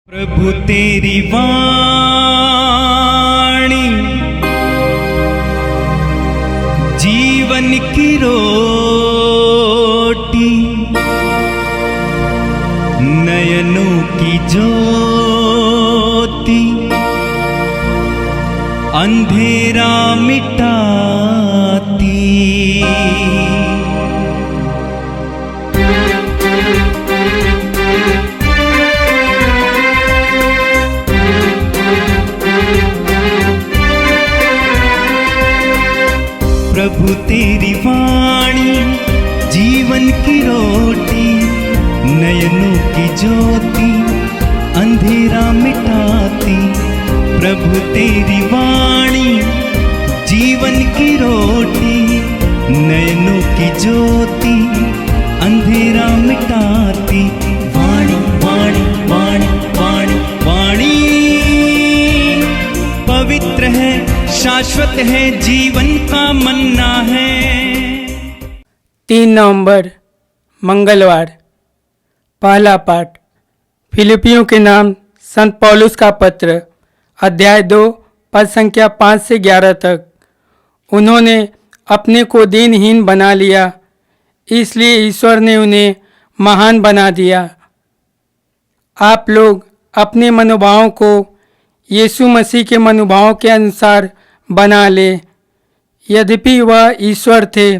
प्रभु तेरी वाणी जीवन की रोटी, नयनों की ज्योति, अंधेरा मिटाती। प्रभु तेरी वाणी जीवन की रोटी, नयनों की ज्योति, अंधेरा मिटाती। प्रभु तेरी वाणी जीवन की रोटी, नयनों की ज्योति, अंधेरा मिटाती। वाणी वाणी वाणी वाणी वाणी पवित्र है, शाश्वत है, जीवन का मन्ना है। 3 नवंबर मंगलवार। पहला पाठ फिलिपियों के नाम संत पौलुस का पत्र, अध्याय 2 पद संख्या 5 से 11 तक। उन्होंने अपने को दीनहीन बना लिया, इसलिए ईश्वर ने उन्हें महान बना दिया। आप लोग अपने मनोभावों को यीशु मसीह के मनोभावों के अनुसार बना ले। यद्यपि वह ईश्वर थे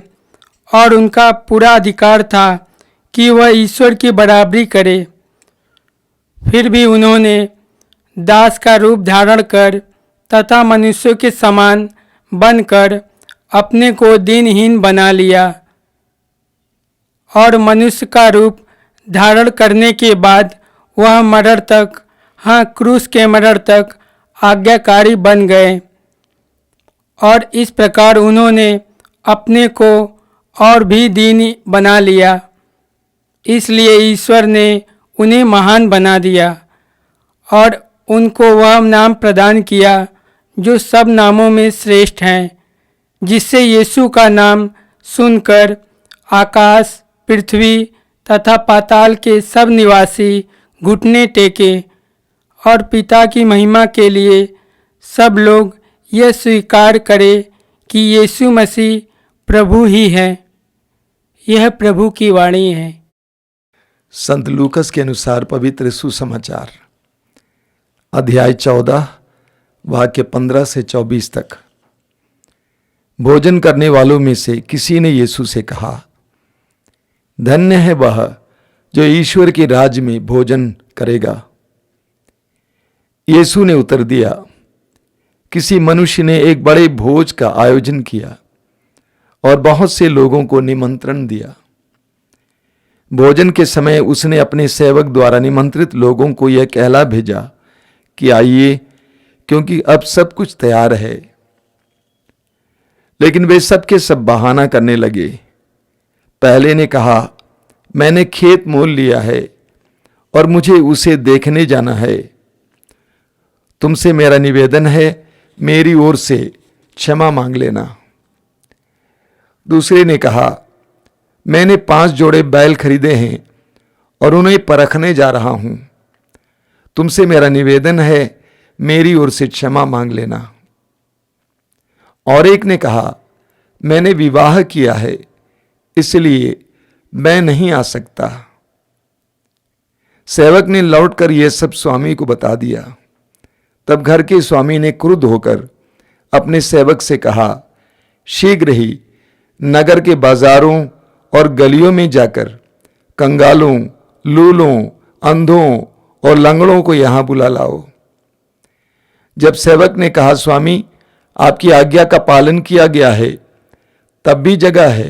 और उनका पूरा अधिकार था कि वह ईश्वर की बराबरी करे, फिर भी उन्होंने दास का रूप धारण कर तथा मनुष्यों के समान बनकर अपने को दीनहीन बना लिया। और मनुष्य का रूप धारण करने के बाद वह मरण तक, हाँ क्रूस के मरण तक आज्ञाकारी बन गए। और इस प्रकार उन्होंने अपने को और भी दीन बना लिया, इसलिए ईश्वर ने उन्हें महान बना दिया और उनको वह नाम प्रदान किया जो सब नामों में श्रेष्ठ हैं, जिससे यीशु का नाम सुनकर आकाश, पृथ्वी तथा पाताल के सब निवासी घुटने टेके और पिता की महिमा के लिए सब लोग यह स्वीकार करें कि यीशु मसीह प्रभु ही है। यह प्रभु की वाणी है। संत लूकस के अनुसार पवित्र सुसमाचार, अध्याय 14 वाक्य 15 से 24 तक। भोजन करने वालों में से किसी ने यीशु से कहा, धन्य है वह जो ईश्वर के राज्य में भोजन करेगा। यीशु ने उत्तर दिया, किसी मनुष्य ने एक बड़े भोज का आयोजन किया और बहुत से लोगों को निमंत्रण दिया। भोजन के समय उसने अपने सेवक द्वारा निमंत्रित लोगों को यह कहला भेजा कि आइए, क्योंकि अब सब कुछ तैयार है। लेकिन वे सब के सब बहाना करने लगे। पहले ने कहा, मैंने खेत मोल लिया है और मुझे उसे देखने जाना है। तुमसे मेरा निवेदन है, मेरी ओर से क्षमा मांग लेना। दूसरे ने कहा, मैंने 5 जोड़े बैल खरीदे हैं और उन्हें परखने जा रहा हूं। तुमसे मेरा निवेदन है, मेरी ओर से क्षमा मांग लेना। और एक ने कहा, मैंने विवाह किया है, इसलिए मैं नहीं आ सकता। सेवक ने लौटकर यह सब स्वामी को बता दिया। तब घर के स्वामी ने क्रुद्ध होकर अपने सेवक से कहा, शीघ्र ही नगर के बाजारों और गलियों में जाकर कंगालों, लूलों, अंधों और लंगड़ों को यहां बुला लाओ। जब सेवक ने कहा, स्वामी आपकी आज्ञा का पालन किया गया है, तब भी जगह है,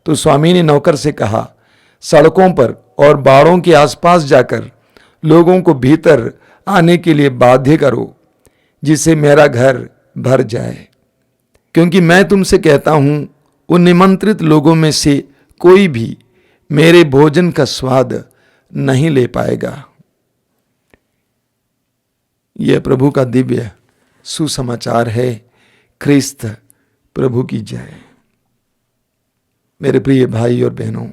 तो स्वामी ने नौकर से कहा, सड़कों पर और बाड़ों के आसपास जाकर लोगों को भीतर आने के लिए बाध्य करो, जिससे मेरा घर भर जाए। क्योंकि मैं तुमसे कहता हूं, उन निमंत्रित लोगों में से कोई भी मेरे भोजन का स्वाद नहीं ले पाएगा। यह प्रभु का दिव्य सुसमाचार है। ख्रिस्त प्रभु की जय। मेरे प्रिय भाई और बहनों,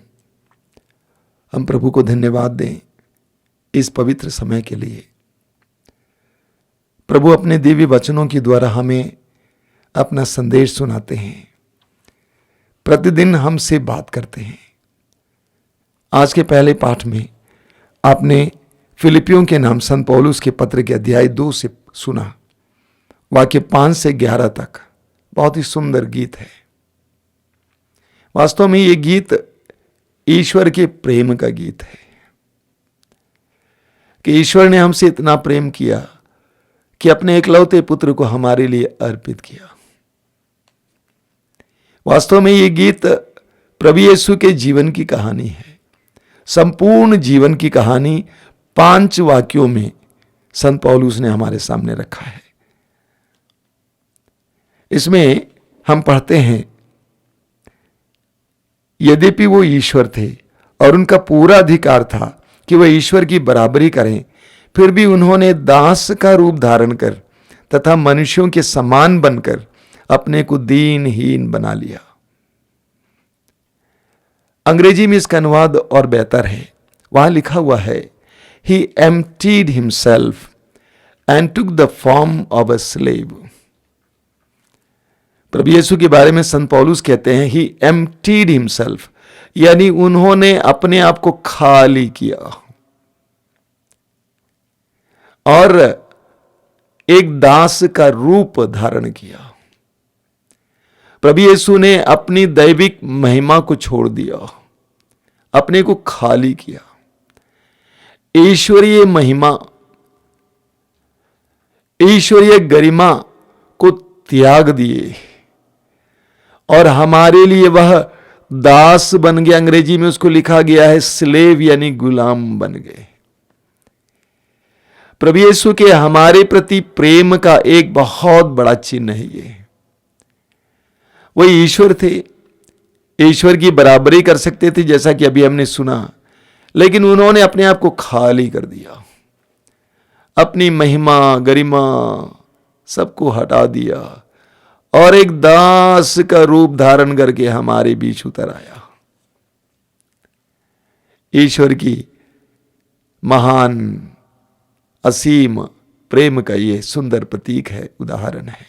हम प्रभु को धन्यवाद दें इस पवित्र समय के लिए। प्रभु अपने दिव्य वचनों के द्वारा हमें अपना संदेश सुनाते हैं, प्रतिदिन हमसे बात करते हैं। आज के पहले पाठ में आपने फिलिपियों के नाम संत पौलुस के पत्र के अध्याय 2 से सुना, वाक्य 5 से 11 तक। बहुत ही सुंदर गीत है। वास्तव में ये गीत ईश्वर के प्रेम का गीत है कि ईश्वर ने हमसे इतना प्रेम किया कि अपने एकलौते पुत्र को हमारे लिए अर्पित किया। वास्तव में ये गीत प्रभु यीशु के जीवन की कहानी है। संपूर्ण जीवन की कहानी 5 वाक्यों में संत पौलुस ने हमारे सामने रखा है। इसमें हम पढ़ते हैं, यद्यपि वो ईश्वर थे और उनका पूरा अधिकार था कि वह ईश्वर की बराबरी करें, फिर भी उन्होंने दास का रूप धारण कर तथा मनुष्यों के समान बनकर अपने को दीनहीन बना लिया। अंग्रेजी में इसका अनुवाद और बेहतर है। वहां लिखा हुआ है, He emptied himself and took the form of a slave। प्रभु यीशु के बारे में संत पौलुस कहते हैं, He emptied himself, यानी उन्होंने अपने आप को खाली किया और एक दास का रूप धारण किया। प्रभु यीशु ने अपनी दैविक महिमा को छोड़ दिया, अपने को खाली किया, ईश्वरीय महिमा, ईश्वरीय गरिमा को त्याग दिए और हमारे लिए वह दास बन गया। अंग्रेजी में उसको लिखा गया है स्लेव, यानी गुलाम बन गए। प्रभु यीशु के हमारे प्रति प्रेम का एक बहुत बड़ा चिन्ह है ये। वही ईश्वर थे, ईश्वर की बराबरी कर सकते थे जैसा कि अभी हमने सुना, लेकिन उन्होंने अपने आप को खाली कर दिया, अपनी महिमा गरिमा सबको हटा दिया और एक दास का रूप धारण करके हमारे बीच उतर आया। ईश्वर की महान असीम प्रेम का यह सुंदर प्रतीक है, उदाहरण है।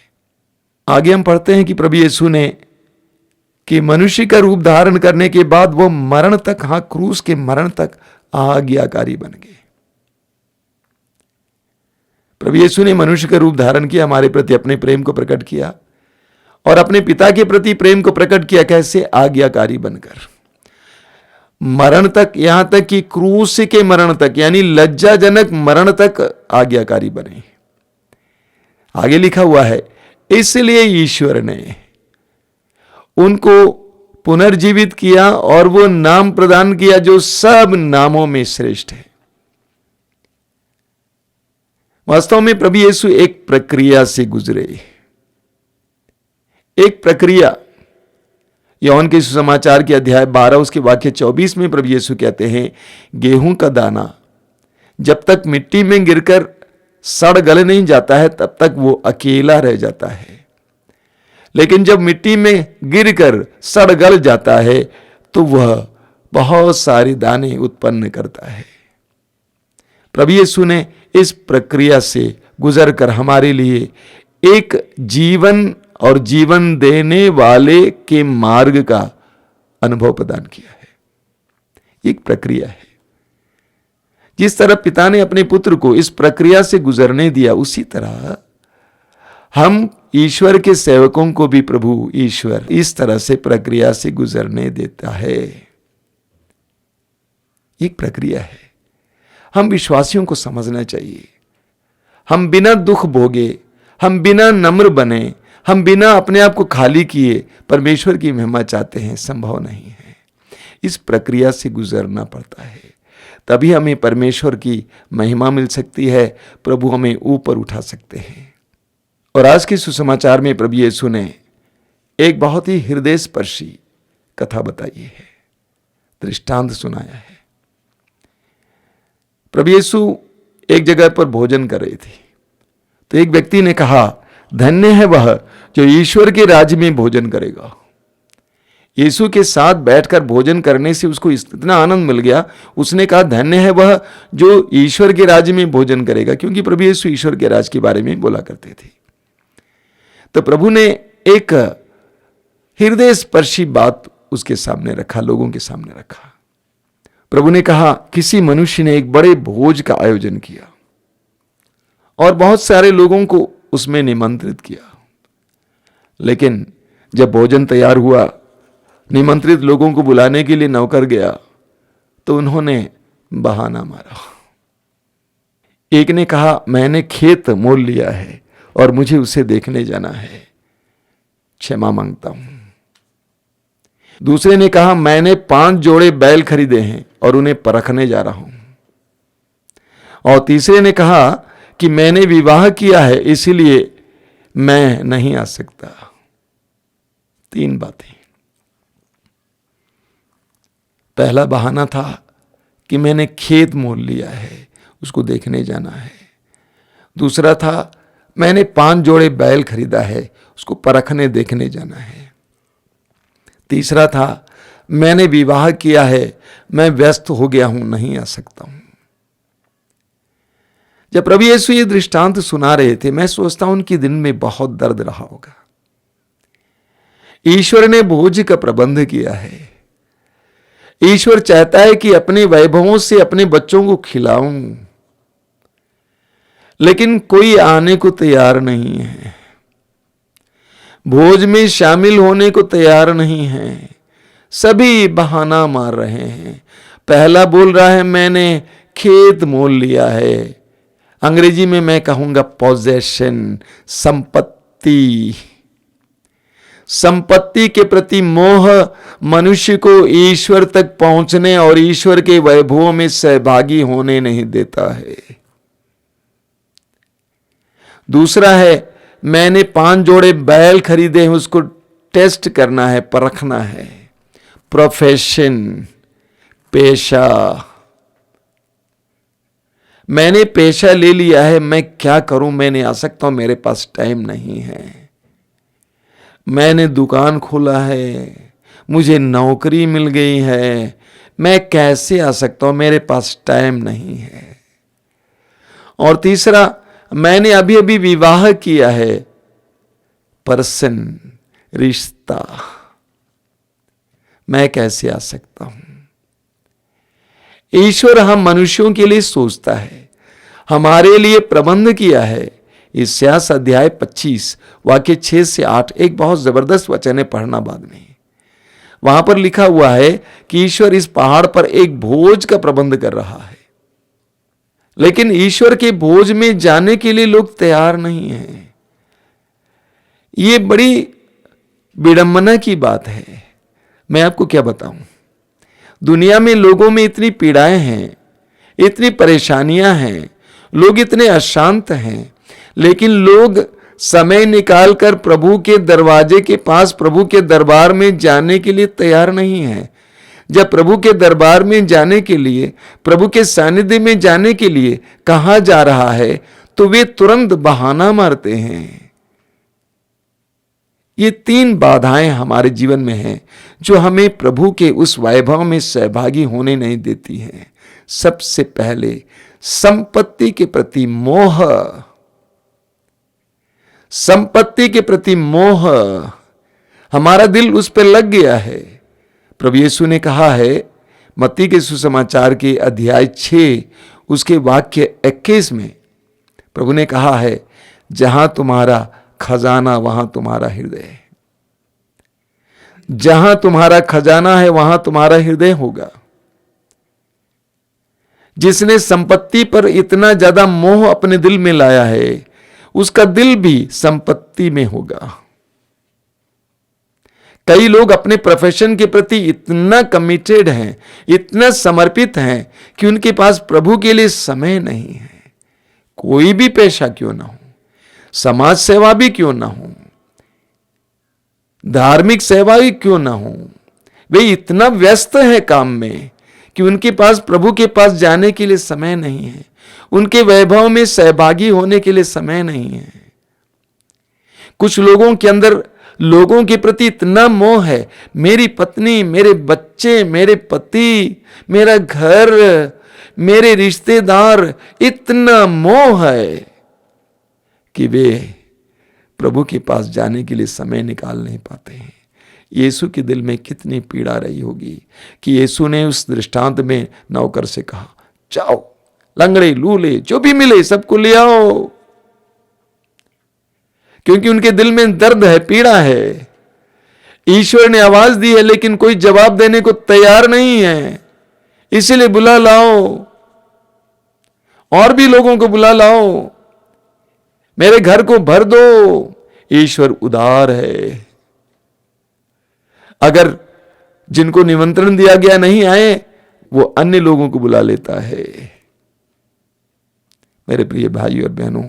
आगे हम पढ़ते हैं कि प्रभु यीशु ने कि मनुष्य का रूप धारण करने के बाद वो मरण तक, हां क्रूस के मरण तक आज्ञाकारी बन गए। प्रभु यीशु ने मनुष्य का रूप धारण किया, हमारे प्रति अपने प्रेम को प्रकट किया और अपने पिता के प्रति प्रेम को प्रकट किया। कैसे? आज्ञाकारी बनकर मरण तक, यहां तक कि क्रूस के मरण तक, यानी लज्जाजनक मरण तक आज्ञाकारी बने। आगे लिखा हुआ है, इसलिए ईश्वर ने उनको पुनर्जीवित किया और वो नाम प्रदान किया जो सब नामों में श्रेष्ठ है। वास्तव में प्रभु यीशु एक प्रक्रिया से गुजरे, एक प्रक्रिया। यूहन्ना के सुसमाचार के अध्याय 12 उसके वाक्य 24 में प्रभु यीशु कहते हैं, गेहूं का दाना जब तक मिट्टी में गिरकर सड़ गल नहीं जाता है तब तक वो अकेला रह जाता है, लेकिन जब मिट्टी में गिरकर सड़ गल जाता है तो वह बहुत सारे दाने उत्पन्न करता है। प्रभु यीशु ने इस प्रक्रिया से गुजरकर हमारे लिए एक जीवन और जीवन देने वाले के मार्ग का अनुभव प्रदान किया है। एक प्रक्रिया है। जिस तरह पिता ने अपने पुत्र को इस प्रक्रिया से गुजरने दिया, उसी तरह हम ईश्वर के सेवकों को भी प्रभु ईश्वर इस तरह से प्रक्रिया से गुजरने देता है। एक प्रक्रिया है। हम विश्वासियों को समझना चाहिए। हम बिना दुख भोगे, हम बिना नम्र बने, हम बिना अपने आप को खाली किए परमेश्वर की महिमा चाहते हैं, संभव नहीं है। इस प्रक्रिया से गुजरना पड़ता है, तभी हमें परमेश्वर की महिमा मिल सकती है, प्रभु हमें ऊपर उठा सकते हैं। और आज के सुसमाचार में प्रभु यीशु ने एक बहुत ही हृदय स्पर्शी कथा बताई है, दृष्टांत सुनाया है। प्रभु यीशु एक जगह पर भोजन कर रहे थे, तो एक व्यक्ति ने कहा, धन्य है वह जो ईश्वर के राज्य में भोजन करेगा। यीशु के साथ बैठकर भोजन करने से उसको इतना आनंद मिल गया, उसने कहा धन्य है वह जो ईश्वर के राज्य में भोजन करेगा, क्योंकि प्रभु यीशु ईश्वर के राज्य के बारे में बोला करते थे। तो प्रभु ने एक हृदय स्पर्शी बात उसके सामने रखा, लोगों के सामने रखा। प्रभु ने कहा किसी मनुष्य ने एक बड़े भोज का आयोजन किया और बहुत सारे लोगों को उसमें निमंत्रित किया, लेकिन जब भोजन तैयार हुआ, निमंत्रित लोगों को बुलाने के लिए नौकर गया तो उन्होंने बहाना मारा। एक ने कहा मैंने खेत मोल लिया है और मुझे उसे देखने जाना है, क्षमा मांगता हूं। दूसरे ने कहा मैंने 5 जोड़े बैल खरीदे हैं और उन्हें परखने जा रहा हूं। और तीसरे ने कहा कि मैंने विवाह किया है इसीलिए मैं नहीं आ सकता। 3 बातें। पहला बहाना था कि मैंने खेत मोल लिया है, उसको देखने जाना है। दूसरा था मैंने 5 जोड़े बैल खरीदा है, उसको परखने देखने जाना है। तीसरा था मैंने विवाह किया है, मैं व्यस्त हो गया हूं, नहीं आ सकता हूं। जब प्रभु यीशु ये दृष्टांत सुना रहे थे, मैं सोचता हूं उनके दिन में बहुत दर्द रहा होगा। ईश्वर ने भोज का प्रबंध किया है। ईश्वर चाहता है कि अपने वैभवों से अपने बच्चों को खिलाऊं, लेकिन कोई आने को तैयार नहीं है, भोज में शामिल होने को तैयार नहीं है। सभी बहाना मार रहे हैं। पहला बोल रहा है मैंने खेत मोल लिया है, अंग्रेजी में मैं कहूंगा पोजेशन, संपत्ति। संपत्ति के प्रति मोह मनुष्य को ईश्वर तक पहुंचने और ईश्वर के वैभवों में सहभागी होने नहीं देता है। दूसरा है मैंने 5 जोड़े बैल खरीदे हैं, उसको टेस्ट करना है, परखना है। प्रोफेशन, पेशा। मैंने पेशा ले लिया है, मैं क्या करूं, मैं नहीं आ सकता हूं, मेरे पास टाइम नहीं है। मैंने दुकान खोला है, मुझे नौकरी मिल गई है, मैं कैसे आ सकता हूं, मेरे पास टाइम नहीं है। और तीसरा मैंने अभी अभी विवाह किया है, पर्सन, रिश्ता, मैं कैसे आ सकता हूं। ईश्वर हम मनुष्यों के लिए सोचता है, हमारे लिए प्रबंध किया है। इस्यास अध्याय 25 वाक्य 6 से 8 एक बहुत जबरदस्त वचन है, पढ़ना बाद में। वहां पर लिखा हुआ है कि ईश्वर इस पहाड़ पर एक भोज का प्रबंध कर रहा है, लेकिन ईश्वर के भोज में जाने के लिए लोग तैयार नहीं हैं। ये बड़ी विडंबना की बात है। मैं आपको क्या बताऊं, दुनिया में लोगों में इतनी पीड़ाएं हैं, इतनी परेशानियां हैं, लोग इतने अशांत हैं, लेकिन लोग समय निकालकर प्रभु के दरवाजे के पास, प्रभु के दरबार में जाने के लिए तैयार नहीं है। जब प्रभु के दरबार में जाने के लिए, प्रभु के सानिध्य में जाने के लिए कहा जा रहा है, तो वे तुरंत बहाना मारते हैं। ये 3 बाधाएं हमारे जीवन में हैं जो हमें प्रभु के उस वैभव में सहभागी होने नहीं देती हैं। सबसे पहले संपत्ति के प्रति मोह। संपत्ति के प्रति मोह, हमारा दिल उस पर लग गया है। प्रभु यीशु ने कहा है मत्ती के सुसमाचार के अध्याय 6 उसके वाक्य 21 में, प्रभु ने कहा है जहां तुम्हारा खजाना वहां तुम्हारा हृदय है। जहां तुम्हारा खजाना है वहां तुम्हारा हृदय होगा। जिसने संपत्ति पर इतना ज्यादा मोह अपने दिल में लाया है, उसका दिल भी संपत्ति में होगा। कई लोग अपने प्रोफेशन के प्रति इतना कमिटेड हैं, इतना समर्पित हैं कि उनके पास प्रभु के लिए समय नहीं है। कोई भी पेशा क्यों ना हो, समाज सेवा भी क्यों ना हो, धार्मिक सेवा भी क्यों ना हो, वे इतना व्यस्त हैं काम में कि उनके पास प्रभु के पास जाने के लिए समय नहीं है, उनके वैभव में सहभागी होने के लिए समय नहीं है। कुछ लोगों के अंदर लोगों के प्रति इतना मोह है, मेरी पत्नी, मेरे बच्चे, मेरे पति, मेरा घर, मेरे रिश्तेदार, इतना मोह है कि वे प्रभु के पास जाने के लिए समय निकाल नहीं पाते हैं। यीशु के दिल में कितनी पीड़ा रही होगी कि यीशु ने उस दृष्टांत में नौकर से कहा, जाओ, लंगड़े, लूले, जो भी मिले सबको ले आओ, क्योंकि उनके दिल में दर्द है, पीड़ा है। ईश्वर ने आवाज दी है लेकिन कोई जवाब देने को तैयार नहीं है, इसलिए बुला लाओ, और भी लोगों को बुला लाओ, मेरे घर को भर दो। ईश्वर उदार है। अगर जिनको निमंत्रण दिया गया नहीं आए, वो अन्य लोगों को बुला लेता है। मेरे प्रिय भाई और बहनों,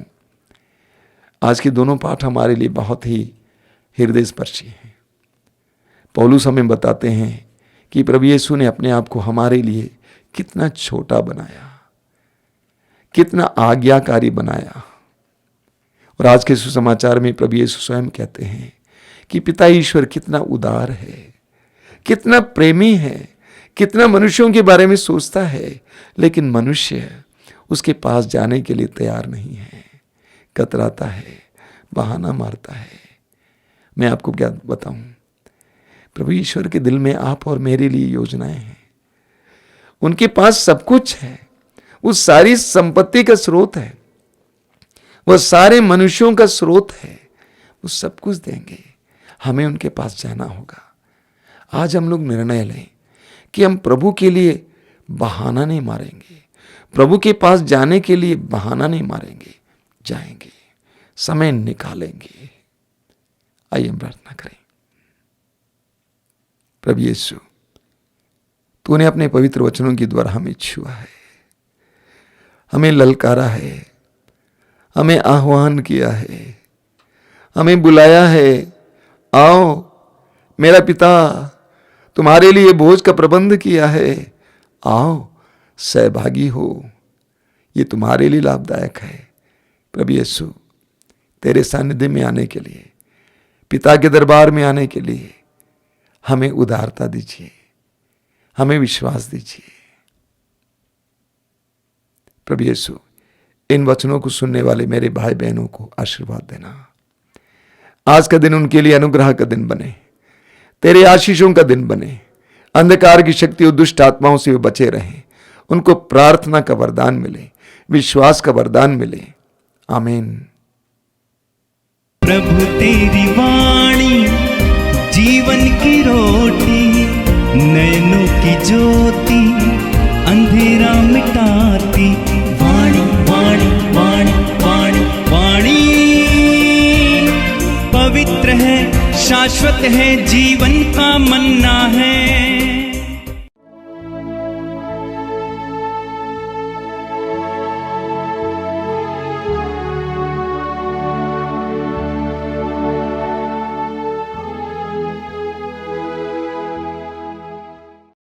आज के दोनों पाठ हमारे लिए बहुत ही हृदय स्पर्शी हैं। पौलुस हमें बताते हैं कि प्रभु यीशु ने अपने आप को हमारे लिए कितना छोटा बनाया, कितना आज्ञाकारी बनाया। और आज के सुसमाचार में प्रभु यीशु स्वयं कहते हैं कि पिता ईश्वर कितना उदार है, कितना प्रेमी है, कितना मनुष्यों के बारे में सोचता है, लेकिन मनुष्य उसके पास जाने के लिए तैयार नहीं है, कतराता है, बहाना मारता है। मैं आपको क्या बताऊं, प्रभु ईश्वर के दिल में आप और मेरे लिए योजनाएं हैं। उनके पास सब कुछ है, वो सारी संपत्ति का स्रोत है, वह सारे मनुष्यों का स्रोत है, वो सब कुछ देंगे। हमें उनके पास जाना होगा। आज हम लोग निर्णय लें कि हम प्रभु के लिए बहाना नहीं मारेंगे, प्रभु के पास जाने के लिए बहाना नहीं मारेंगे, जाएंगे, समय निकालेंगे। आइए हम प्रार्थना करें। प्रभु यीशु, तूने अपने पवित्र वचनों के द्वारा हमें छुआ है, हमें ललकारा है, हमें आह्वान किया है, हमें बुलाया है, आओ मेरा पिता तुम्हारे लिए भोज का प्रबंध किया है, आओ सहभागी हो, ये तुम्हारे लिए लाभदायक है। प्रभु यीशु, तेरे सानिध्य में आने के लिए, पिता के दरबार में आने के लिए हमें उदारता दीजिए, हमें विश्वास दीजिए। प्रभु यीशु, इन वचनों को सुनने वाले मेरे भाई बहनों को आशीर्वाद देना। आज का दिन उनके लिए अनुग्रह का दिन बने, तेरे आशीषों का दिन बने। अंधकार की शक्ति और दुष्ट आत्माओं से वे बचे रहें, उनको प्रार्थना का वरदान मिले, विश्वास का वरदान मिले। आमीन। प्रभु तेरी वाणी जीवन की रोटी, नयनों की ज्योति अंधेरा मिटाती। वाणी वाणी वाणी वाणी वाणी पवित्र है, शाश्वत है, जीवन का मन्ना है।